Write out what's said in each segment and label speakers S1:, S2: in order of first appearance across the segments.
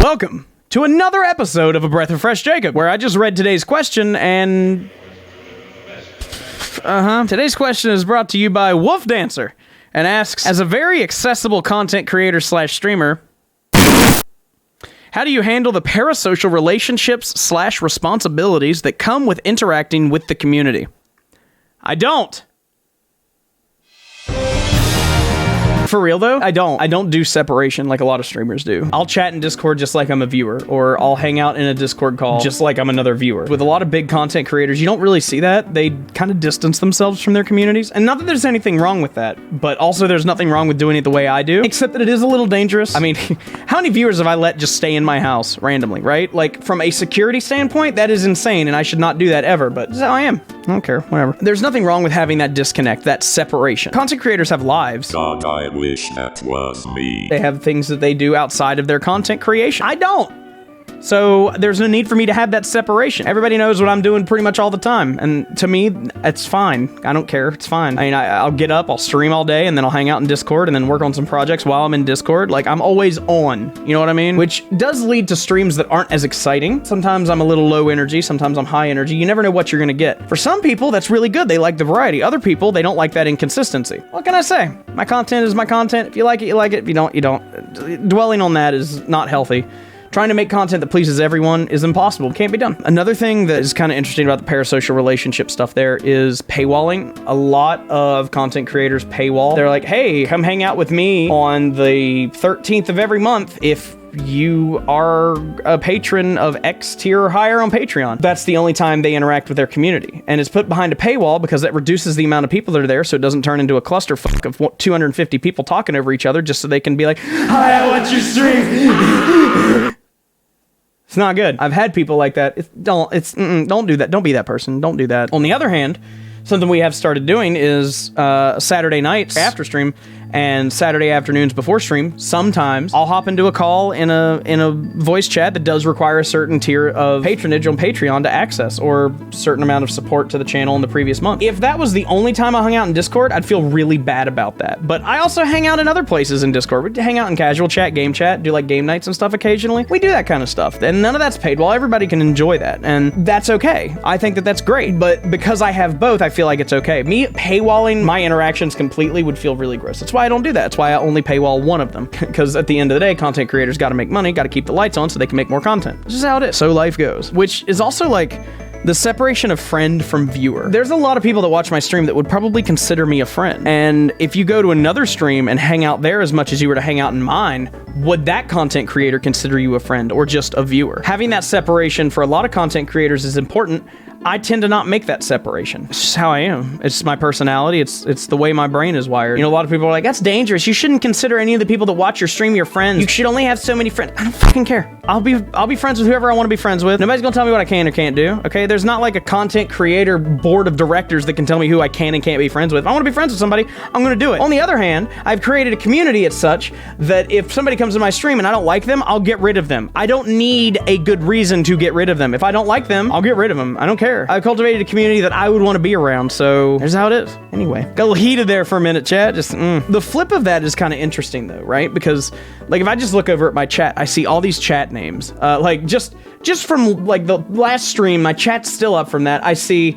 S1: Welcome to another episode of A Breath of Fresh Jacob, where I just read today's question and... Today's question is brought to you by Wolf Dancer and asks, as a very accessible content creator slash streamer, how do you handle the parasocial relationships slash responsibilities that come with interacting with the community? I don't. For real though, I don't do separation like a lot of streamers do. I'll chat in Discord just like I'm a viewer, or I'll hang out in a Discord call just like I'm another viewer. With a lot of big content creators, you don't really see that. They kind of distance themselves from their communities. And not that there's anything wrong with that, but also there's nothing wrong with doing it the way I do, except that it is a little dangerous. I mean, how many viewers have I let just stay in my house randomly, right? Like, from a security standpoint, that is insane, and I should not do that ever, but this is how I am. I don't care, whatever. There's nothing wrong with having that disconnect, that separation. Content creators have lives.
S2: God, I wish that was me.
S1: They have things that they do outside of their content creation. I don't. So there's no need for me to have that separation. Everybody knows what I'm doing pretty much all the time. And to me, it's fine. I don't care. It's fine. I mean, I'll get up, I'll stream all day, and then I'll hang out in Discord and then work on some projects while I'm in Discord. Like, I'm always on. You know what I mean? Which does lead to streams that aren't as exciting. Sometimes I'm a little low energy. Sometimes I'm high energy. You never know what you're going to get. For some people, that's really good. They like the variety. Other people, they don't like that inconsistency. What can I say? My content is my content. If you like it, you like it. If you don't, you don't. Dwelling on that is not healthy. Trying to make content that pleases everyone is impossible. It can't be done. Another thing that is kind of interesting about the parasocial relationship stuff there is paywalling. A lot of content creators paywall. They're like, hey, come hang out with me on the 13th of every month if you are a patron of X tier or higher on Patreon. That's the only time they interact with their community. And it's put behind a paywall because that reduces the amount of people that are there so it doesn't turn into a clusterfuck of 250 people talking over each other just so they can be like, hi, I watch your stream. It's not good. I've had people like that. Don't do that. Don't be that person. Don't do that. On the other hand, something we have started doing is Saturday nights after stream and Saturday afternoons before stream. Sometimes I'll hop into a call in a voice chat that does require a certain tier of patronage on Patreon to access, or a certain amount of support to the channel in the previous month. If that was the only time I hung out in Discord, I'd feel really bad about that. But I also hang out in other places in Discord. We hang out in casual chat, game chat, do like game nights and stuff occasionally. We do that kind of stuff, and none of that's paid. Well, everybody can enjoy that, and that's okay. I think that that's great, but because I have both, I feel like it's okay. Me paywalling my interactions completely would feel really gross. That's why I don't do that. That's why I only paywall one of them. Because at the end of the day, content creators got to make money, got to keep the lights on so they can make more content. This is how it is. So life goes. Which is also like the separation of friend from viewer. There's a lot of people that watch my stream that would probably consider me a friend. And if you go to another stream and hang out there as much as you were to hang out in mine, would that content creator consider you a friend or just a viewer? Having that separation for a lot of content creators is important. I tend to not make that separation. It's just how I am. It's my personality. It's the way my brain is wired. You know, a lot of people are like, that's dangerous. You shouldn't consider any of the people that watch your stream your friends. You should only have so many friends. I don't fucking care. I'll be friends with whoever I want to be friends with. Nobody's gonna tell me what I can or can't do, okay? There's not like a content creator board of directors that can tell me who I can and can't be friends with. If I want to be friends with somebody, I'm gonna do it. On the other hand, I've created a community as such that if somebody comes to my stream and I don't like them, I'll get rid of them. I don't need a good reason to get rid of them. If I don't like them, I'll get rid of them. I don't care. I've cultivated a community that I would want to be around, so there's how it is. Anyway, got a little heated there for a minute, chat. The flip of that is kind of interesting though, right? Because like if I just look over at my chat, I see all these chat names. Like just from like the last stream, my chat's still up from that. I see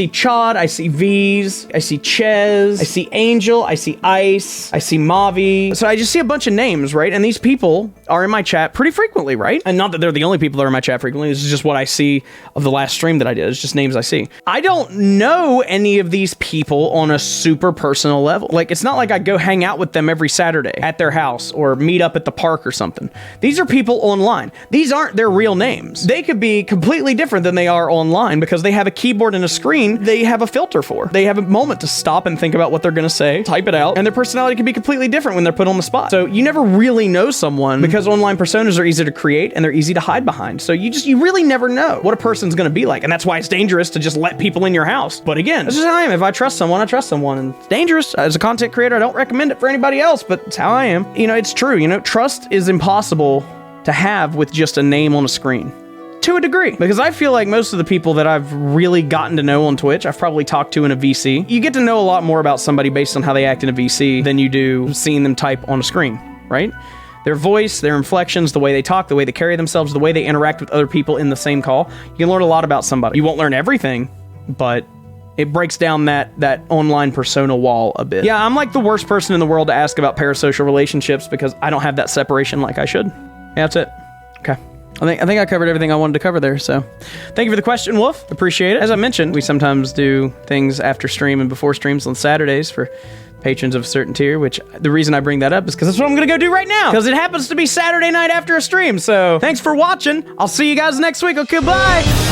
S1: Chod, I see V's, I see Ches, I see Angel, I see Ice, I see Mavi. So I just see a bunch of names, right? And these people are in my chat pretty frequently, right? And not that they're the only people that are in my chat frequently. This is just what I see of the last stream that I did. It's just names I see. I don't know any of these people on a super personal level. Like, it's not like I go hang out with them every Saturday at their house or meet up at the park or something. These are people online. These aren't their real names. They could be completely different than they are online because they have a keyboard and a screen they have a filter for. They have a moment to stop and think about what they're going to say, type it out, and their personality can be completely different when they're put on the spot. So you never really know someone because online personas are easy to create and they're easy to hide behind. So you really never know what a person's going to be like. And that's why it's dangerous to just let people in your house. But again, this is how I am. If I trust someone, I trust someone. And it's dangerous. As a content creator, I don't recommend it for anybody else, but it's how I am. You know, it's true. You know, trust is impossible to have with just a name on a screen. To a degree, because I feel like most of the people that I've really gotten to know on Twitch, I've probably talked to in a VC. You get to know a lot more about somebody based on how they act in a VC than you do seeing them type on a screen, right? Their voice, their inflections, the way they talk, the way they carry themselves, the way they interact with other people in the same call. You can learn a lot about somebody. You won't learn everything, but it breaks down that online persona wall a bit. Yeah, I'm like the worst person in the world to ask about parasocial relationships because I don't have that separation like I should. Yeah, that's it. Okay. I think I covered everything I wanted to cover there, so thank you for the question, Wolf. Appreciate it. As I mentioned, we sometimes do things after stream and before streams on Saturdays for patrons of a certain tier, which the reason I bring that up is because that's what I'm going to go do right now, because it happens to be Saturday night after a stream. So thanks for watching. I'll see you guys next week. Okay, bye.